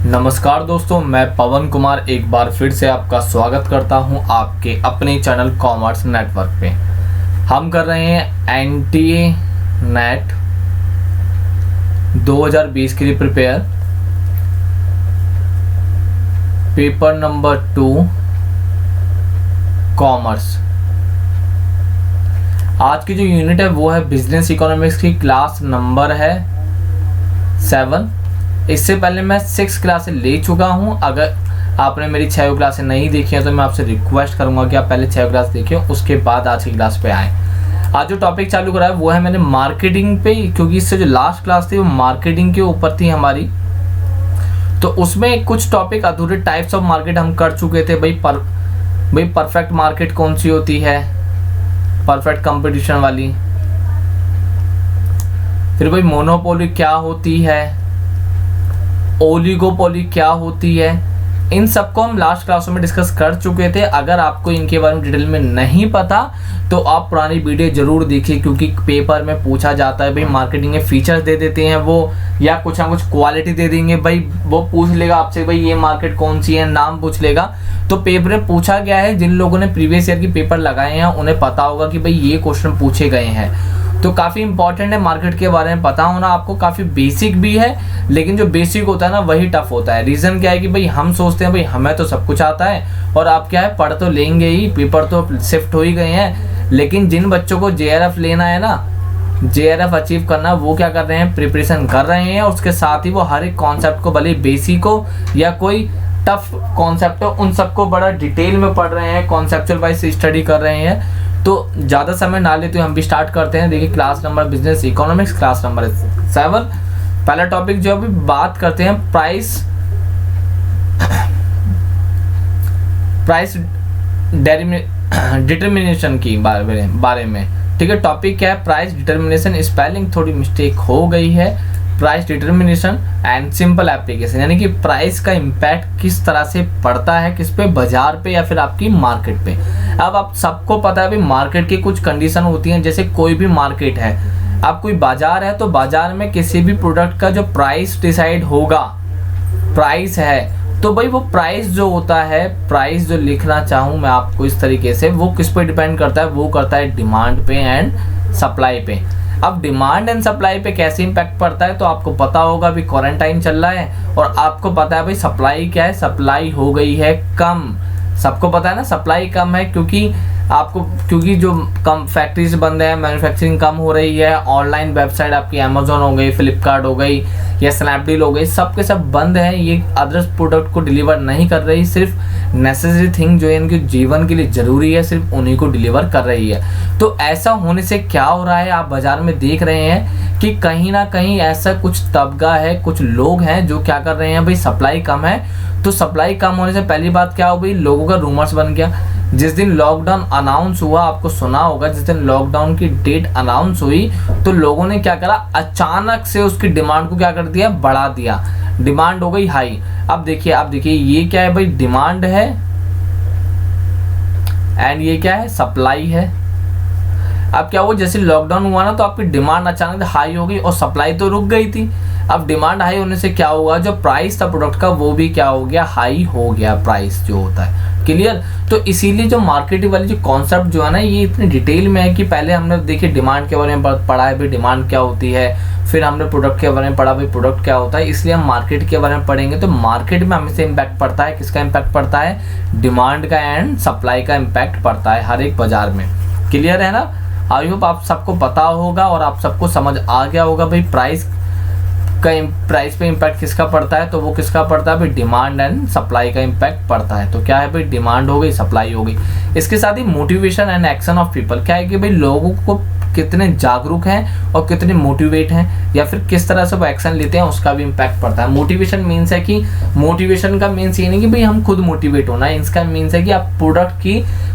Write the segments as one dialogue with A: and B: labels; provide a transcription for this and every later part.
A: नमस्कार दोस्तों, मैं पवन कुमार एक बार फिर से आपका स्वागत करता हूं आपके अपने चैनल कॉमर्स नेटवर्क पे। हम कर रहे हैं एनटीए नेट 2020 के लिए प्रिपेयर, पेपर नंबर 2 कॉमर्स। आज की जो यूनिट है वो है बिजनेस इकोनॉमिक्स की, क्लास नंबर है 7। इससे पहले मैं 6 क्लासें ले चुका हूं। अगर आपने मेरी 6 क्लासें नहीं देखी हैं तो मैं आपसे रिक्वेस्ट करूंगा कि आप पहले 6 क्लास देखिए, उसके बाद आज की क्लास पे आएँ। आज जो टॉपिक चालू करा है वो है मैंने मार्केटिंग पे, क्योंकि इससे जो लास्ट क्लास थी वो मार्केटिंग के ऊपर थी हमारी, तो उसमें कुछ टॉपिक अधूरे टाइप्स ऑफ मार्केट हम कर चुके थे। भाई परफेक्ट मार्केट कौन सी होती है, परफेक्ट कंपटीशन वाली, फिर भाई मोनोपोली क्या होती है, ओलिगोपोली क्या होती है, इन सबको हम लास्ट क्लासों में डिस्कस कर चुके थे। अगर आपको इनके बारे में डिटेल में नहीं पता तो आप पुरानी वीडियो जरूर देखिए, क्योंकि पेपर में पूछा जाता है। भाई मार्केटिंग के फीचर्स दे देते हैं वो, या कुछ ना कुछ क्वालिटी दे देंगे। भाई वो पूछ लेगा आपसे भाई ये मार्केट कौन सी है, नाम पूछ लेगा। तो पेपर में पूछा गया है, जिन लोगों ने प्रीवियस ईयर की पेपर लगाए हैं उन्हें पता होगा कि भाई ये क्वेश्चन पूछे गए हैं। तो काफ़ी इंपॉर्टेंट है मार्केट के बारे में पता होना आपको, काफ़ी बेसिक भी है, लेकिन जो बेसिक होता है ना वही टफ होता है। रीज़न क्या है कि भाई हम सोचते हैं भाई हमें तो सब कुछ आता है, और आप क्या है पढ़ तो लेंगे ही, पेपर तो शिफ्ट हो ही गए हैं, लेकिन जिन बच्चों को जेआरएफ लेना है ना, जेआरएफ अचीव करना, वो क्या कर रहे हैं, प्रिपरेशन कर रहे हैं। उसके साथ ही वो हर एक कॉन्सेप्ट को, भले बेसिक हो या कोई टफ कॉन्सेप्ट हो, उन सबको बड़ा डिटेल में पढ़ रहे हैं, कॉन्सेप्चुअल वाइज स्टडी कर रहे हैं। तो ज़्यादा समय ना लेते हम भी स्टार्ट करते हैं। देखिए class number business economics, class number 7। पहला टॉपिक जो अभी बात करते हैं प्राइस डिटर्मिनेशन की बारे में। ठीक है, टॉपिक क्या है, प्राइस डिटर्मिनेशन। स्पेलिंग थोड़ी मिस्टेक हो गई है, price determination and simple application, यानी कि प्राइस का इम्पैक्ट किस तरह से पड़ता है, किस पे, बाजार पे या फिर आपकी मार्केट पे। अब आप सबको पता है भाई मार्केट की कुछ कंडीशन होती हैं। जैसे कोई भी मार्केट है, अब कोई बाजार है, तो बाजार में किसी भी प्रोडक्ट का जो प्राइस डिसाइड होगा, प्राइस है, तो भाई वो प्राइस जो होता है, प्राइस जो लिखना चाहूँ मैं आपको इस तरीके से, वो किस पे डिपेंड करता है, वो करता है डिमांड पे एंड सप्लाई पे। अब डिमांड एंड सप्लाई पे कैसे इम्पैक्ट पड़ता है, तो आपको पता होगा अभी क्वारंटाइन चल रहा है, और आपको पता है भाई सप्लाई क्या है, सप्लाई हो गई है कम। सबको पता है ना सप्लाई कम है, क्योंकि जो कम फैक्ट्रीज बंद है, मैन्युफैक्चरिंग कम हो रही है, ऑनलाइन वेबसाइट आपकी अमेजोन हो गई, फ्लिपकार्ट हो गई या स्नैपडील हो गई, सब के सब बंद है। ये अदर्स प्रोडक्ट को डिलीवर नहीं कर रही, सिर्फ नेसेसरी थिंग जो है इनके जीवन के लिए ज़रूरी है, सिर्फ उन्हीं को डिलीवर कर रही है। तो ऐसा होने से क्या हो रहा है, आप बाज़ार में देख रहे हैं कि कहीं ना कहीं ऐसा कुछ तबका है, कुछ लोग हैं जो क्या कर रहे हैं, भाई सप्लाई कम है। तो सप्लाई कम होने से पहली बात क्या हो गई, लोगों का रूमर्स बन गया। जिस दिन लॉकडाउन अनाउंस हुआ, आपको सुना होगा, जिस दिन लॉकडाउन की डेट अनाउंस हुई तो लोगों ने क्या करा, अचानक से उसकी डिमांड को क्या कर दिया, बढ़ा दिया, डिमांड हो गई हाई। अब देखिए ये क्या है भाई, डिमांड है एंड ये क्या है, सप्लाई है। अब क्या हुआ, जैसे लॉकडाउन हुआ ना तो आपकी डिमांड अचानक हाई हो गई और सप्लाई तो रुक गई थी। अब डिमांड हाई होने से क्या हुआ, जो प्राइस था प्रोडक्ट का वो भी क्या हो गया, हाई हो गया, प्राइस जो होता है। क्लियर। तो इसीलिए जो मार्केटिंग वाली जो कॉन्सेप्ट जो है ना, ये इतनी डिटेल में है कि पहले हमने देखिए डिमांड के बारे में पढ़ा है, भाई डिमांड क्या होती है, फिर हमने प्रोडक्ट के बारे में पढ़ा, भाई प्रोडक्ट क्या होता है। इसलिए हम मार्केट के बारे में पढ़ेंगे। तो मार्केट में हमें से इम्पैक्ट पड़ता है, किसका इम्पैक्ट पड़ता है, डिमांड का एंड सप्लाई का इम्पैक्ट पड़ता है हर एक बाजार में। क्लियर है ना। आई होप आप सबको पता होगा और आप सबको समझ आ गया होगा भाई प्राइस पे इम्पैक्ट किसका पड़ता है, तो वो किसका पड़ता है भाई, डिमांड एंड सप्लाई का इम्पैक्ट पड़ता है। तो क्या है भाई, डिमांड हो गई, सप्लाई हो गई। इसके साथ ही motivation and action of people, क्या है कि भाई लोगों को कितने जागरूक हैं और कितने मोटिवेट हैं, या फिर किस तरह से वो एक्शन लेते हैं, उसका भी इम्पैक्ट पड़ता है। मोटिवेशन मीन्स है कि, मोटिवेशन का मीन्स ये नहीं कि भाई हम खुद मोटिवेट होना है, इसका मीन्स है कि आप प्रोडक्ट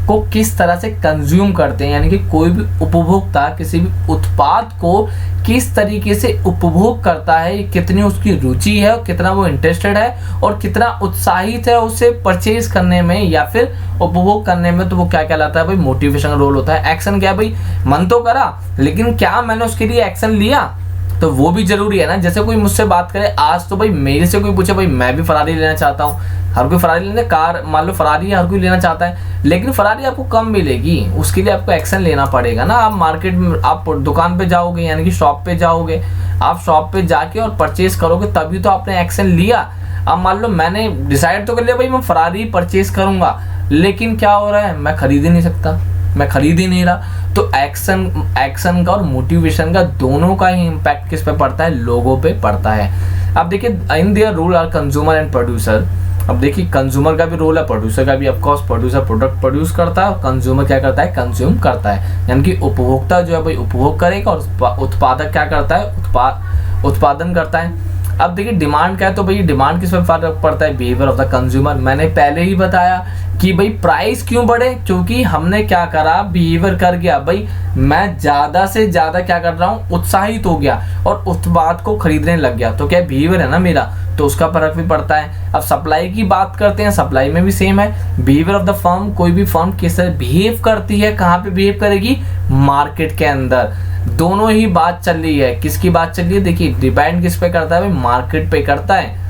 A: को किस तरह से कंज्यूम करते हैं, यानी कि कोई भी उपभोक्ता किसी भी उत्पाद को किस तरीके से उपभोग करता है, कितनी उसकी रुचि है, कितना वो इंटरेस्टेड है और कितना उत्साहित है उसे परचेज करने में या फिर उपभोग करने में। तो वो क्या कहलाता है भाई, मोटिवेशन रोल होता है। एक्शन क्या है भाई, मन तो करा लेकिन क्या मैंने उसके लिए एक्शन लिया, तो वो भी जरूरी है ना। जैसे कोई मुझसे बात करे आज, तो भाई मेरे से कोई पूछे भाई मैं भी फरारी लेना चाहता हूँ, हर कोई फरारी लेने, कार मान लो फरारी हर कोई लेना चाहता है, लेकिन फरारी आपको कम मिलेगी, उसके लिए आपको एक्शन लेना पड़ेगा ना। आप मार्केट में, आप दुकान पे जाओगे यानी कि शॉप पे जाओगे, आप शॉप पे जाके और परचेज करोगे तभी तो आपने एक्शन लिया। अब मान लो मैंने डिसाइड तो कर लिया भाई मैं फरारी परचेज करूंगा, लेकिन क्या हो रहा है, मैं खरीद ही नहीं सकता, मैं खरीद ही नहीं रहा। तो एक्शन का और मोटिवेशन का दोनों का ही इम्पैक्ट किस पे पड़ता है, लोगों पे पड़ता है। अब देखिए in their role are consumer and producer. अब देखिए कंज्यूमर का भी रोल है, प्रोड्यूसर का भी। ऑफकोर्स प्रोड्यूसर प्रोडक्ट प्रोड्यूस करता है और कंज्यूमर क्या करता है, कंज्यूम करता है। यानी कि उपभोक्ता जो है भाई उपभोग करेगा और उत्पादक क्या करता है, उत्पादन करता है। अब देखिए डिमांड क्या है, तो भाई डिमांड किस पर फर्क पड़ता है, बिहेवियर ऑफ द कंज्यूमर। मैंने पहले ही बताया कि भाई प्राइस क्यों बढ़े, क्योंकि हमने क्या करा, बिहेवियर कर गया। भाई मैं ज्यादा से ज्यादा क्या कर रहा हूँ, उत्साहित हो गया और उत्पाद को खरीदने लग गया, तो क्या बिहेवियर है ना मेरा, तो उसका फर्क भी पड़ता है। अब सप्लाई की बात करते हैं, सप्लाई में भी सेम है, बिहेवियर ऑफ द फर्म। कोई भी फर्म किस तरह बिहेव करती है, कहाँ पे बिहेव करेगी, मार्केट के अंदर। दोनों ही बात चल रही है, किसकी बात चल रही है, देखिए डिपेंड किस पे करता है, भाई मार्केट पे करता है।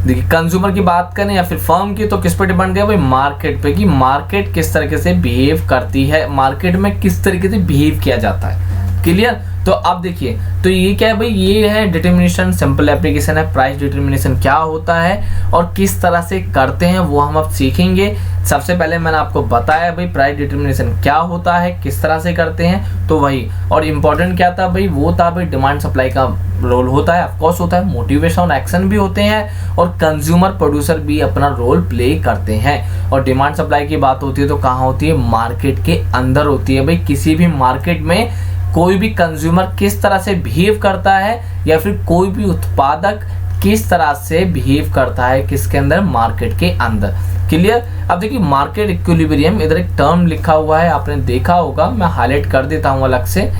A: देखिए कंज्यूमर की बात करें या फिर फर्म की, तो किस पे डिपेंड है भाई, मार्केट पे, कि मार्केट किस तरीके से बिहेव करती है, मार्केट में किस तरीके से बिहेव किया जाता है। क्लियर। तो अब देखिए, तो ये क्या है भाई, ये है डिटर्मिनेशन, सिंपल एप्लीकेशन है। प्राइस डिटर्मिनेशन क्या होता है और किस तरह से करते हैं वो हम अब सीखेंगे। सबसे पहले मैंने आपको बताया भाई प्राइस डिटर्मिनेशन क्या होता है, किस तरह से करते हैं, तो वही। और इम्पोर्टेंट क्या था भाई, वो था भाई डिमांड सप्लाई का रोल होता है, ऑफकोर्स होता है, मोटिवेशन और एक्शन भी होते हैं, और कंज्यूमर प्रोड्यूसर भी अपना रोल प्ले करते हैं। और डिमांड सप्लाई की बात होती है तो कहाँ होती है, मार्केट के अंदर होती है। भाई किसी भी मार्केट में कोई भी कंज्यूमर किस तरह से बिहेव करता है या फिर कोई भी उत्पादक किस तरह से बिहेव करता है, किसके अंदर, मार्केट के अंदर। क्लियर। अब देखिए मार्केट इक्विलिब्रियम, इधर एक टर्म लिखा हुआ है, आपने देखा होगा, मैं हाईलाइट कर देता हूँ अलग से।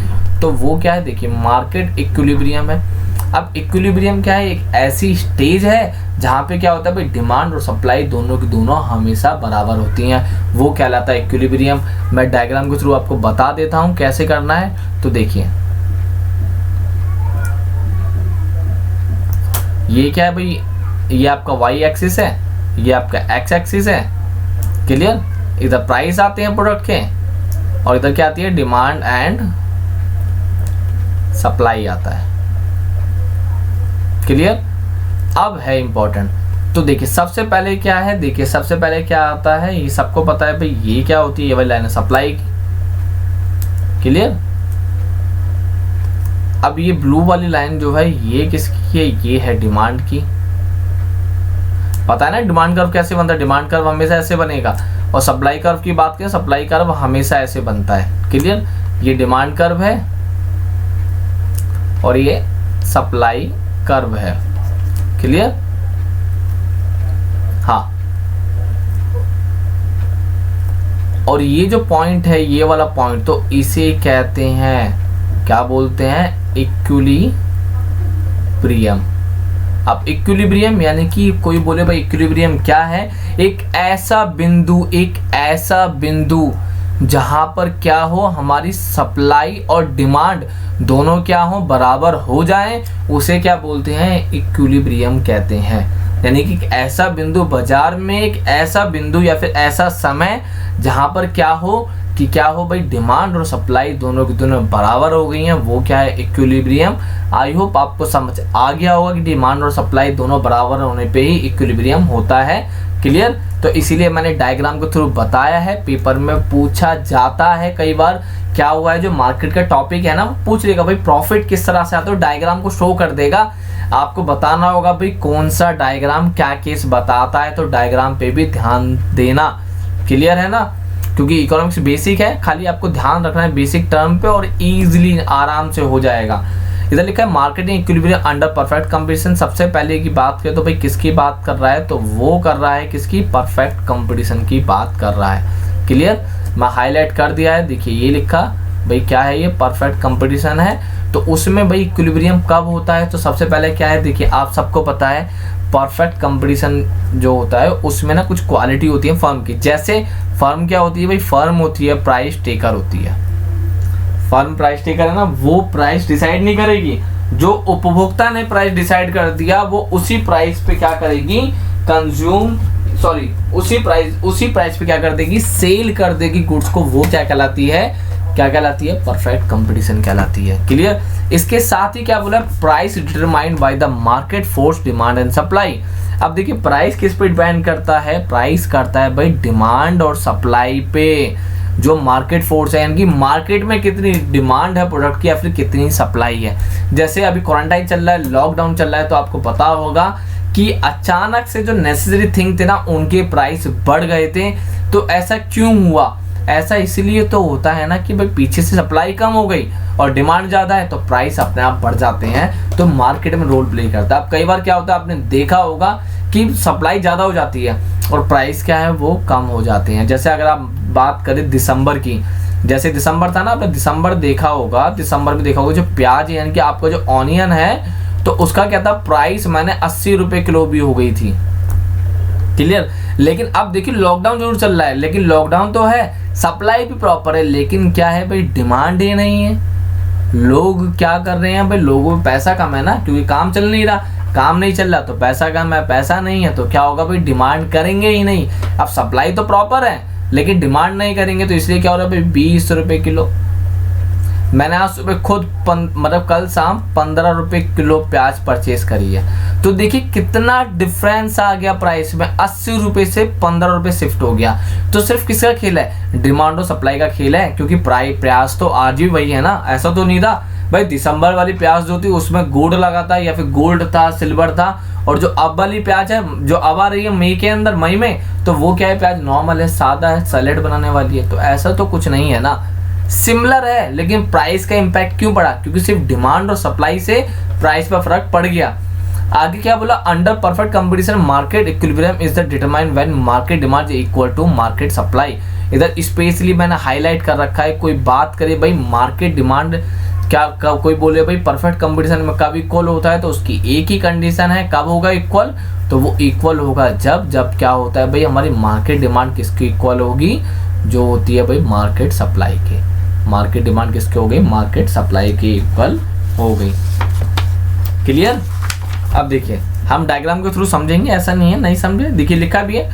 A: तो वो क्या है, देखिए मार्केट इक्विलिब्रियम है। अब इक्विलिब्रियम क्या है, एक ऐसी स्टेज है जहाँ पे क्या होता है भाई, डिमांड और सप्लाई दोनों की दोनों हमेशा बराबर होती हैं, वो कहलाता है इक्विलिब्रियम। मैं डायग्राम के थ्रू आपको बता देता हूँ कैसे करना है। तो देखिए ये क्या है भाई, ये आपका वाई एक्सिस है, ये आपका एक्स एक्सिस है। क्लियर। इधर प्राइस आते हैं प्रोडक्ट के और इधर क्या आती है, डिमांड एंड सप्लाई आता है। क्लियर। अब है इंपॉर्टेंट, तो देखिए सबसे पहले क्या है, देखिए सबसे पहले क्या आता है, ये सबको पता है भाई, ये क्या होती है, ये वाली लाइन है सप्लाई की। क्लियर। अब ये ब्लू वाली लाइन जो है ये किसकी है, ये है डिमांड की। पता है ना डिमांड कर्व कैसे बनता है, डिमांड कर्व हमेशा ऐसे बनेगा। और सप्लाई कर्व की बात करें, सप्लाई कर्व हमेशा ऐसे बनता है। क्लियर। ये डिमांड कर्व है और ये सप्लाई कर्व है। क्लियर। हाँ, और ये जो पॉइंट है, ये वाला पॉइंट, तो इसे कहते हैं, क्या बोलते हैं, इक्विलिब्रियम। अब इक्विलिब्रियम यानी कि कोई बोले भाई इक्विलिब्रियम क्या है, एक ऐसा बिंदु जहां पर क्या हो, हमारी सप्लाई और डिमांड दोनों क्या हो, बराबर हो जाएं, उसे क्या बोलते हैं, इक्विलिब्रियम कहते हैं। यानी कि एक ऐसा बिंदु बाजार में, एक ऐसा बिंदु या फिर ऐसा समय जहां पर क्या हो, कि क्या हो भाई, डिमांड और सप्लाई दोनों की दोनों बराबर हो गई हैं, वो क्या है, इक्विलिब्रियम। आई होप आपको समझ आ गया होगा कि डिमांड और सप्लाई दोनों बराबर होने पे ही इक्विलिब्रियम होता है। क्लियर। तो इसीलिए मैंने डायग्राम के थ्रू बताया है, पेपर में पूछा जाता है कई बार। क्या हुआ है, जो मार्केट का टॉपिक है ना, वो पूछ लेगा भाई प्रॉफिट किस तरह से आता है, तो डायग्राम को शो कर देगा, आपको बताना होगा भाई कौन सा डायग्राम क्या केस बताता है, तो डायग्राम पे भी ध्यान देना। क्लियर है ना, क्योंकि इकोनॉमिक्स बेसिक है, खाली आपको ध्यान रखना है बेसिक टर्म पे और इजीली आराम से हो जाएगा। इधर लिखा है marketing equilibrium under perfect competition. सबसे पहले की बात करें तो भाई किसकी बात कर रहा है, तो वो कर रहा है किसकी, परफेक्ट कंपटीशन की बात कर रहा है। क्लियर। मैं हाईलाइट कर दिया है, देखिए ये लिखा भाई क्या है, ये परफेक्ट कंपटीशन है। तो उसमें भाई इक्विलिब्रियम कब होता है, तो सबसे पहले क्या है, देखिए आप सबको पता है परफेक्ट कंपटीशन जो होता है उसमें ना कुछ क्वालिटी होती है फर्म की। जैसे फर्म क्या होती है भाई, फर्म होती है प्राइस टेकर होती है, फर्म प्राइस टेकर है ना, वो प्राइस डिसाइड नहीं करेगी, जो उपभोक्ता ने प्राइस डिसाइड कर दिया वो उसी प्राइस पे क्या करेगी, उसी प्राइस पे क्या कर देगी, सेल कर देगी गुड्स को। वो क्या कहलाती है, परफेक्ट कंपटीशन कहलाती है। क्लियर। इसके साथ ही क्या बोला, price determined by the market force demand and supply. अब देखिए प्राइस किस पे डिपेंड करता है, प्राइस करता है भाई डिमांड और सप्लाई पे। जो मार्केट फोर्स है यानी कि मार्केट में कितनी डिमांड है प्रोडक्ट की या फिर कितनी सप्लाई है। जैसे अभी क्वारंटाइन चल रहा है, लॉकडाउन चल रहा है, तो आपको पता होगा कि अचानक से जो नेसेसरी थिंग थे ना उनके प्राइस बढ़ गए थे। तो ऐसा क्यों हुआ, ऐसा इसलिए तो होता है ना कि भाई पीछे से सप्लाई कम हो गई और डिमांड ज़्यादा है तो प्राइस अपने आप बढ़ जाते हैं। तो मार्केट में रोल प्ले करता है। अब कई बार क्या होता है, आपने देखा होगा कि सप्लाई ज़्यादा हो जाती है और प्राइस क्या है वो कम हो जाते हैं। जैसे अगर आप बात करें दिसंबर की, जैसे दिसंबर था ना, आपने दिसंबर देखा होगा, दिसंबर में देखा होगा जो प्याज यानी कि आपका जो ऑनियन है तो उसका क्या था, प्राइस मैंने 80 रुपये किलो भी हो गई थी। क्लियर। लेकिन अब देखिए लॉकडाउन जरूर चल रहा है, लेकिन लॉकडाउन तो है, सप्लाई भी प्रॉपर है, लेकिन क्या है भाई डिमांड ही नहीं है। लोग क्या कर रहे हैं भाई, लोगों में पैसा कम है ना, क्योंकि काम चल नहीं रहा, काम नहीं चल रहा तो पैसा कम है, पैसा नहीं है तो क्या होगा भाई डिमांड करेंगे ही नहीं। अब सप्लाई तो प्रॉपर है लेकिन डिमांड नहीं करेंगे, तो इसलिए क्या हो रहा है भाई 20 रुपये किलो। मैंने आज सुबह खुद मतलब कल शाम 15 रुपये किलो प्याज परचेज करी है। तो देखिए कितना डिफरेंस आ गया प्राइस में, 80 रुपये से 15 रुपये शिफ्ट हो गया। तो सिर्फ किसका खेल है, डिमांड और सप्लाई का खेल है, क्योंकि प्याज तो आज भी वही है ना, ऐसा तो नहीं था भाई। दिसंबर वाली प्याज जो थी उसमें गोल्ड लगा था या फिर गोल्ड था, सिल्वर था, और जो अब वाली प्याज है जो अब आ रही है मई के अंदर, मई में, तो वो क्या है, प्याज नॉर्मल है, सादा है, सैलेड बनाने वाली है। तो ऐसा तो कुछ नहीं है ना, सिमिलर है, लेकिन प्राइस का इंपैक्ट क्यों पड़ा, क्योंकि सिर्फ डिमांड और सप्लाई से प्राइस पर फर्क पड़ गया। आगे क्या बोला, under perfect competition market equilibrium is the determined when market demand is equal to market supply. इधर स्पेशली मैंने हाईलाइट कर रखा है, कोई बात करे भाई मार्केट डिमांड क्या, कोई बोले भाई परफेक्ट कंपटीशन में कब इक्वल होता है, तो उसकी एक ही कंडीशन है, कब होगा इक्वल, तो वो इक्वल होगा जब क्या होता है भाई, हमारी मार्केट डिमांड किसकी इक्वल होगी, जो होती है भाई मार्केट सप्लाई के। मार्केट डिमांड किसकी हो गई, मार्केट सप्लाई की इक्वल हो गई। क्लियर। अब देखिए हम डायग्राम के थ्रू समझेंगे, ऐसा नहीं है नहीं समझे। देखिए लिखा भी है,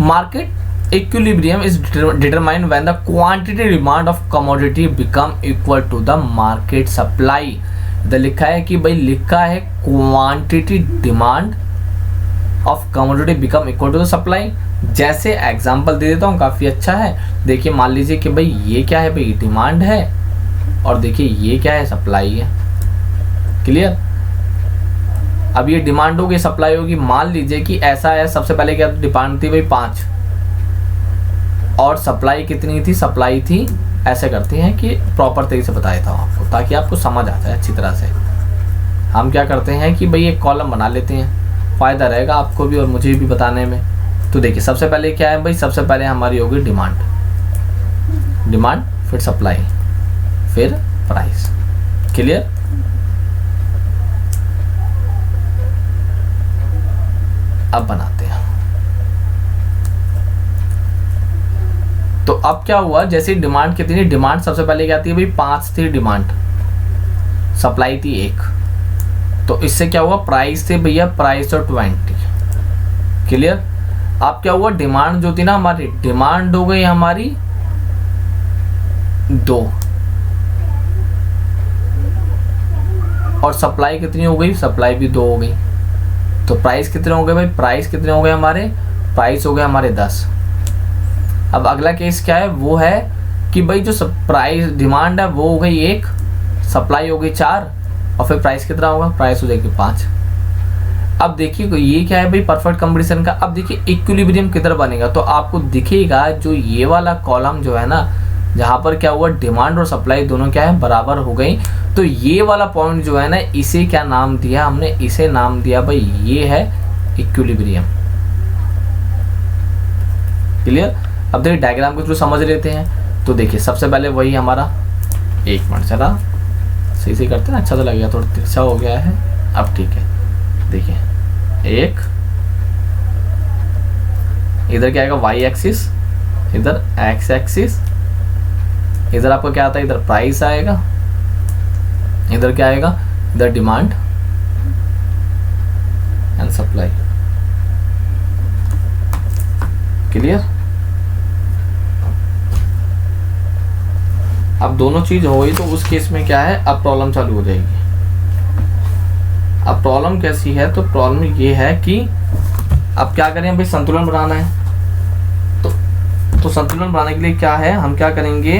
A: market equilibrium is determined when the quantity demand of commodity become equal to the market supply. इधर लिखा है कि भाई लिखा है quantity demand of commodity become equal to the supply. जैसे एग्जांपल दे देता हूँ, काफ़ी अच्छा है। देखिए मान लीजिए कि भाई ये क्या है भाई, डिमांड है, और देखिए ये क्या है, सप्लाई है। क्लियर। अब ये डिमांड होगी, सप्लाई होगी। मान लीजिए कि ऐसा है, सबसे पहले क्या डिमांड थी भाई 5 और सप्लाई कितनी थी, सप्लाई थी, ऐसे करते हैं कि प्रॉपर तरीके से बताया था आपको ताकि आपको समझ आ जाए अच्छी तरह से। हम क्या करते हैं कि भाई एक कॉलम बना लेते हैं, फ़ायदा रहेगा आपको भी और मुझे भी बताने में। तो देखिए सबसे पहले क्या है भाई, सबसे पहले हमारी होगी डिमांड, फिर सप्लाई, फिर प्राइस। क्लियर। अब बनाते हैं। तो अब क्या हुआ, जैसे डिमांड कितनी, डिमांड सबसे पहले क्या थी भाई 5 थी डिमांड, सप्लाई थी 1, तो इससे क्या हुआ, प्राइस थे भैया, प्राइस और 20। क्लियर। अब क्या हुआ, डिमांड जो थी ना हमारी, डिमांड हो गई हमारी 2 और सप्लाई कितनी हो गई, सप्लाई भी 2 हो गई। तो प्राइस कितने हो गए भाई, प्राइस कितने हो गए हमारे, प्राइस हो गए हमारे 10। अब अगला केस क्या है, वो है कि भाई जो प्राइस डिमांड है वो हो गई 1, सप्लाई हो गई 4, और फिर प्राइस कितना होगा, प्राइस हो जाएगी 5। अब देखिए ये क्या है भाई, परफेक्ट कंपटीशन का। अब देखिए इक्विलिब्रियम किधर बनेगा, तो आपको दिखेगा जो ये वाला कॉलम जो है ना, जहाँ पर क्या हुआ, डिमांड और सप्लाई दोनों क्या है, बराबर हो गई। तो ये वाला पॉइंट जो है ना, इसे क्या नाम दिया हमने, इसे नाम दिया भाई ये है इक्विलिब्रियम। क्लियर। अब देखिए डायग्राम के थ्रू समझ लेते हैं। तो देखिए सबसे पहले वही हमारा, एक मिनट चला सही से करते हैं, अच्छा तो लगेगा, थोड़ा तिरछा हो गया है, अब ठीक है। देखिए एक इधर क्या आएगा, वाई एक्सिस, इधर एक्स एक्सिस, इधर आपका क्या आता है, इधर प्राइस आएगा, इधर क्या आएगा, इधर डिमांड एंड सप्लाई। क्लियर? अब दोनों चीज हो गई तो उस केस में क्या है, अब प्रॉब्लम चालू हो जाएगी। अब प्रॉब्लम कैसी है, तो प्रॉब्लम ये है कि अब क्या करें भाई, संतुलन बनाना है। तो संतुलन बनाने के लिए क्या है, हम क्या करेंगे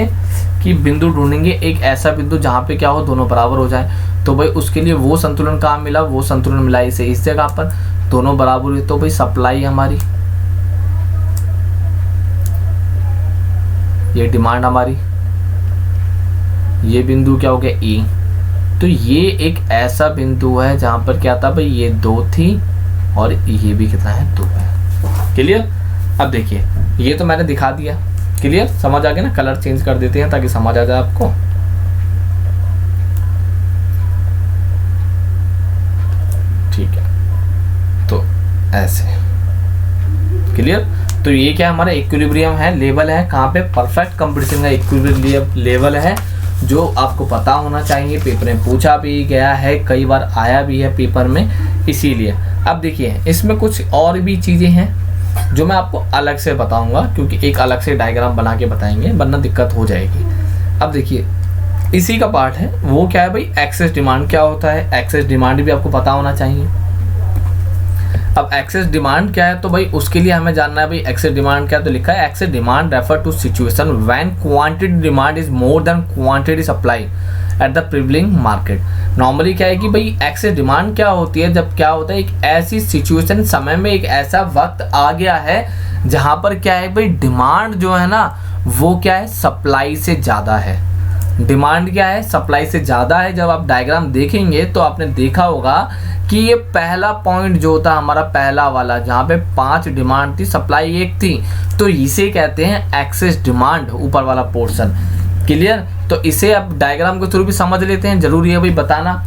A: कि बिंदु ढूंढेंगे, एक ऐसा बिंदु जहाँ पे क्या हो, दोनों बराबर हो जाए। तो भाई उसके लिए वो संतुलन कहाँ मिला, वो संतुलन मिला इसे इस जगह पर, दोनों बराबर हुए। तो भाई सप्लाई हमारी, ये डिमांड हमारी, ये बिंदु क्या हो गया ई। तो ये एक ऐसा बिंदु है जहां पर क्या था भाई, ये 2 थी और ये भी कितना है, 2 है। क्लियर? अब देखिए ये तो मैंने दिखा दिया। क्लियर? समझ आ गया ना? कलर चेंज कर देते हैं ताकि समझ आ जाए आपको। ठीक है, तो ऐसे। क्लियर? तो ये क्या हमारा इक्विलिब्रियम है, लेवल है कहाँ पे, परफेक्ट कंपटीशन का इक्विलिब्रियम लेवल है, जो आपको पता होना चाहिए। पेपर में पूछा भी गया है, कई बार आया भी है पेपर में, इसीलिए। अब देखिए इसमें कुछ और भी चीज़ें हैं जो मैं आपको अलग से बताऊंगा, क्योंकि एक अलग से डायग्राम बना के बताएंगे वरना दिक्कत हो जाएगी। अब देखिए इसी का पार्ट है, वो क्या है भाई, एक्सेस डिमांड क्या होता है। एक्सेस डिमांड भी आपको पता होना चाहिए। अब एक्सेस डिमांड क्या है, तो भाई उसके लिए हमें जानना है भाई एक्सेस डिमांड क्या है। तो लिखा है excess demand refer to situation when quantity demand is more than quantity supply at the prevailing market. Normally क्या है कि भाई एक्सेस डिमांड क्या होती है, जब क्या होता है, एक ऐसी सिचुएशन, समय में एक ऐसा वक्त आ गया है जहां पर क्या है भाई, डिमांड जो है ना वो क्या है, सप्लाई से ज़्यादा है। डिमांड क्या है, सप्लाई से ज़्यादा है। जब आप डायग्राम देखेंगे तो आपने देखा होगा कि ये पहला पॉइंट जो था हमारा, पहला वाला जहाँ पे 5 डिमांड थी, सप्लाई 1 थी, तो इसे कहते हैं एक्सेस डिमांड, ऊपर वाला पोर्शन। क्लियर? तो इसे अब डायग्राम के थ्रू भी समझ लेते हैं, जरूरी है भाई बताना।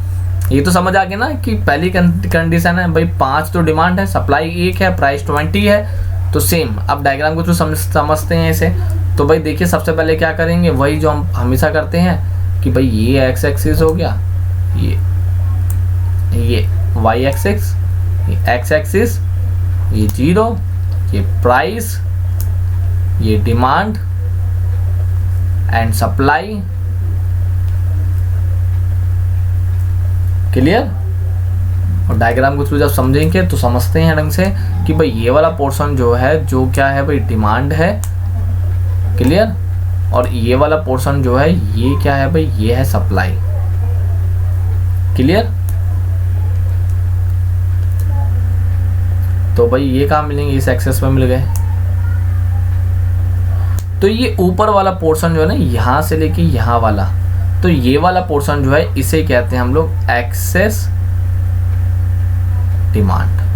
A: ये तो समझ आ गया ना कि पहली कंडीशन है भाई 5 तो डिमांड है, सप्लाई 1 है, प्राइस 20 है। तो सेम अब डायग्राम को थ्रू समझते हैं इसे। तो भाई देखिए सबसे पहले क्या करेंगे, वही जो हम हमेशा करते हैं कि भाई ये एक्स एक्सिस हो गया, ये वाई एक्सिस, ये एक्स एक्सिस, ये 0, ये प्राइस, ये डिमांड एंड सप्लाई। क्लियर? और डायग्राम को थ्रू जब समझेंगे तो समझते हैं ढंग से कि भाई ये वाला पोर्शन जो है, जो क्या है भाई, डिमांड है। क्लियर? और ये वाला पोर्शन जो है ये क्या है भाई, ये है सप्लाई। क्लियर? तो भाई ये कहाँ मिलेंगे, इस एक्सेस में मिल गए। तो ये ऊपर वाला पोर्शन जो है ना, यहां से लेके यहां वाला, तो ये वाला पोर्शन जो है इसे कहते हैं हम लोग एक्सेस डिमांड।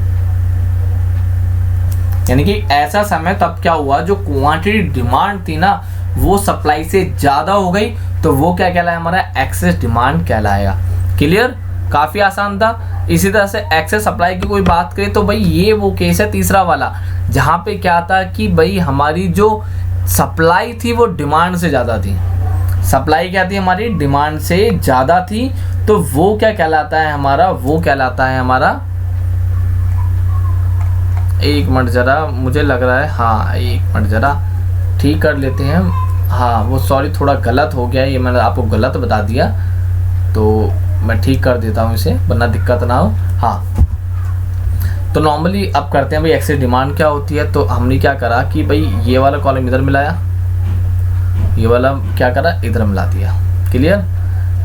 A: यानी कि ऐसा समय तब क्या हुआ, जो क्वांटिटी डिमांड थी ना वो सप्लाई से ज्यादा हो गई, तो वो क्या कहलाया, हमारा एक्सेस डिमांड कहलाएगा। क्लियर? काफी आसान था। इसी तरह से एक्सेस सप्लाई की कोई बात करें तो भाई ये वो केस है तीसरा वाला, जहां पे क्या था कि भाई हमारी जो सप्लाई थी वो डिमांड से ज्यादा थी। सप्लाई क्या थी हमारी, डिमांड से ज्यादा थी। तो वो क्या कहलाता है हमारा, वो कहलाता है हमारा, एक मिनट जरा, मुझे लग रहा है, हाँ एक मिनट जरा ठीक कर लेते हैं। हाँ वो सॉरी थोड़ा गलत हो गया, ये मैंने आपको गलत बता दिया, तो मैं ठीक कर देता हूँ इसे वरना दिक्कत ना हो। हाँ तो नॉर्मली अब करते हैं भाई एक्सेस डिमांड क्या होती है। तो हमने क्या करा कि भाई ये वाला कॉलम इधर मिलाया, ये वाला क्या करा, इधर मिला दिया। क्लियर?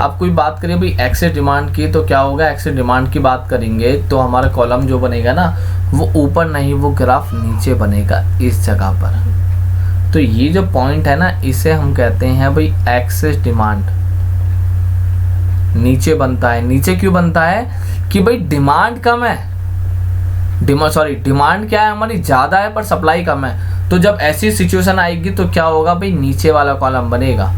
A: अब कोई बात करिए भाई एक्सेस डिमांड की, तो क्या होगा, एक्सेस डिमांड की बात करेंगे तो हमारा कॉलम जो बनेगा ना वो ऊपर नहीं, वो ग्राफ नीचे बनेगा इस जगह पर। तो ये जो पॉइंट है ना इसे हम कहते हैं भाई एक्सेस डिमांड। नीचे बनता है, नीचे क्यों बनता है कि भाई डिमांड कम है, डिमांड क्या है हमारी, ज्यादा है पर सप्लाई कम है। तो जब ऐसी सिचुएशन आएगी तो क्या होगा भाई, नीचे वाला कॉलम बनेगा,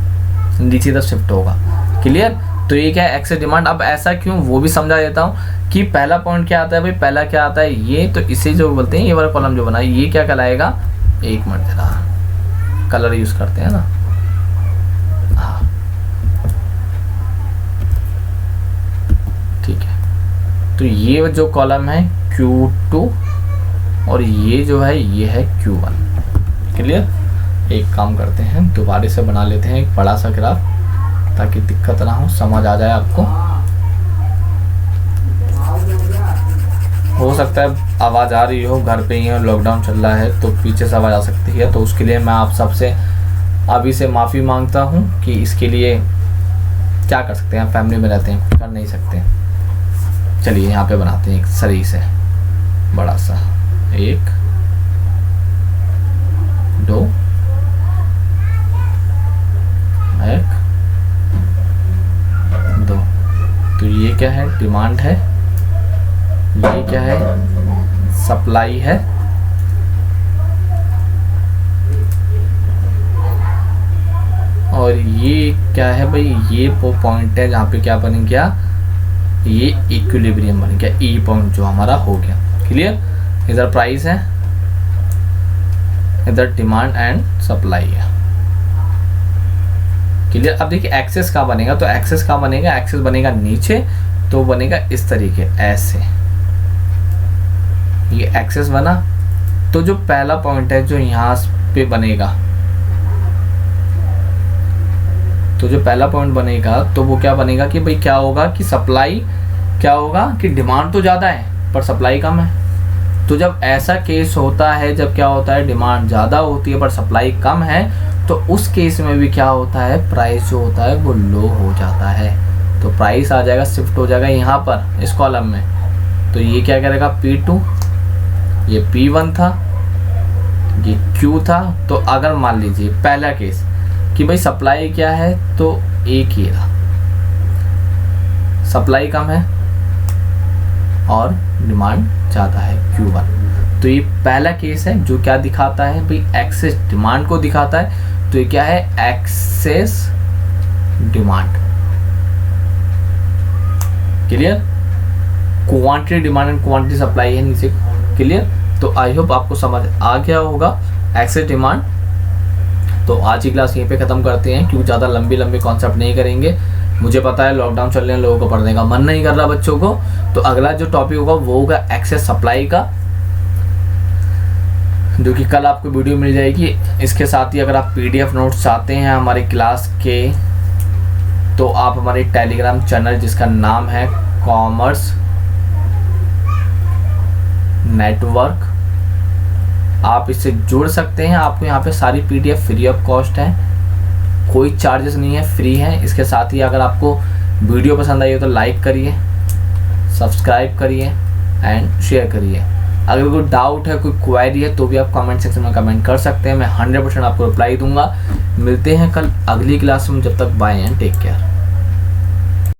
A: नीचे तरफ शिफ्ट होगा। क्लियर? तो ये क्या है, एक्सेस डिमांड। अब ऐसा क्यों वो भी समझा देता हूँ कि पहला पॉइंट क्या आता है भाई, पहला क्या आता है ये, तो इसे जो बोलते हैं ये वाला कॉलम जो बना है ये क्या कहलाएगा, एक मिनट जरा कलर यूज करते हैं ना, तो ये जो कॉलम है Q2 और ये जो है ये है Q1। क्लियर। एक काम करते हैं, दोबारा से बना लेते हैं एक बड़ा सा ग्राफ ताकि दिक्कत ना हो, समझ आ जाए आपको। हो सकता है आवाज़ आ रही हो, घर पे ही है, लॉकडाउन चल रहा है तो पीछे से आवाज़ आ सकती है, तो उसके लिए मैं आप सबसे अभी से माफ़ी मांगता हूँ कि इसके लिए क्या कर सकते हैं, फैमिली में रहते हैं, कर नहीं सकते। चलिए यहाँ पे बनाते हैं एक सही से बड़ा सा, 1 2 1 2। तो ये क्या है, डिमांड है, ये क्या है, सप्लाई है, और ये क्या है भाई, ये वो पॉइंट है जहाँ पे क्या बन गया, ये इक्विलिब्रियम बन गया, ई पॉइंट जो हमारा हो गया। क्लियर। इधर प्राइस है, इधर डिमांड एंड सप्लाई है। क्लियर। अब देखिए एक्सेस कहाँ बनेगा, तो एक्सेस कहाँ बनेगा, एक्सेस बनेगा नीचे, तो बनेगा इस तरीके ऐसे, ये एक्सेस बना। तो जो पहला पॉइंट है जो यहाँ पे बनेगा, तो जो पहला पॉइंट बनेगा तो वो क्या बनेगा कि भाई क्या होगा कि सप्लाई क्या होगा कि डिमांड तो ज़्यादा है पर सप्लाई कम है। तो जब ऐसा केस होता है, जब क्या होता है डिमांड ज़्यादा होती है पर सप्लाई कम है, तो उस केस में भी क्या होता है, प्राइस जो होता है वो लो हो जाता है। तो प्राइस आ जाएगा, शिफ्ट हो जाएगा यहाँ पर इस कॉलम में। तो ये क्या करेगा, P2, ये P1 था, ये Q था। तो अगर मान लीजिए पहला केस कि भाई सप्लाई क्या है, तो एक ही रहा, सप्लाई कम है और डिमांड ज़्यादा है Q1। तो ये पहला केस है जो क्या दिखाता है भाई, एक्सेस डिमांड को दिखाता है। तो ये क्या है, excess demand. Clear. Quantity demand and quantity supply है नीचे। क्लियर। तो आई होप आपको समझ आ गया होगा एक्सेस डिमांड। तो आज की क्लास यहीं पे ख़त्म करते हैं, क्योंकि ज़्यादा लंबी कॉन्सेप्ट नहीं करेंगे। मुझे पता है लॉकडाउन चल रहे हैं, लोगों को पढ़ने का मन नहीं कर रहा बच्चों को। तो अगला जो टॉपिक होगा वो होगा एक्सेस सप्लाई का, जो कि कल आपको वीडियो मिल जाएगी। इसके साथ ही अगर आप PDF नोट्स चाहते हैं हमारे क्लास के, तो आप हमारे टेलीग्राम चैनल जिसका नाम है कॉमर्स नेटवर्क, आप इससे जुड़ सकते हैं। आपको यहाँ पे सारी PDF फ्री ऑफ कॉस्ट है, कोई चार्जेस नहीं है, फ्री है। इसके साथ ही अगर आपको वीडियो पसंद आई हो तो लाइक करिए, सब्सक्राइब करिए एंड शेयर करिए। अगर कोई डाउट है, कोई क्वेरी है, तो भी आप कमेंट सेक्शन में कमेंट कर सकते हैं। मैं 100% आपको रिप्लाई दूंगा। मिलते हैं कल अगली क्लास में, जब तक बाय एंड टेक केयर।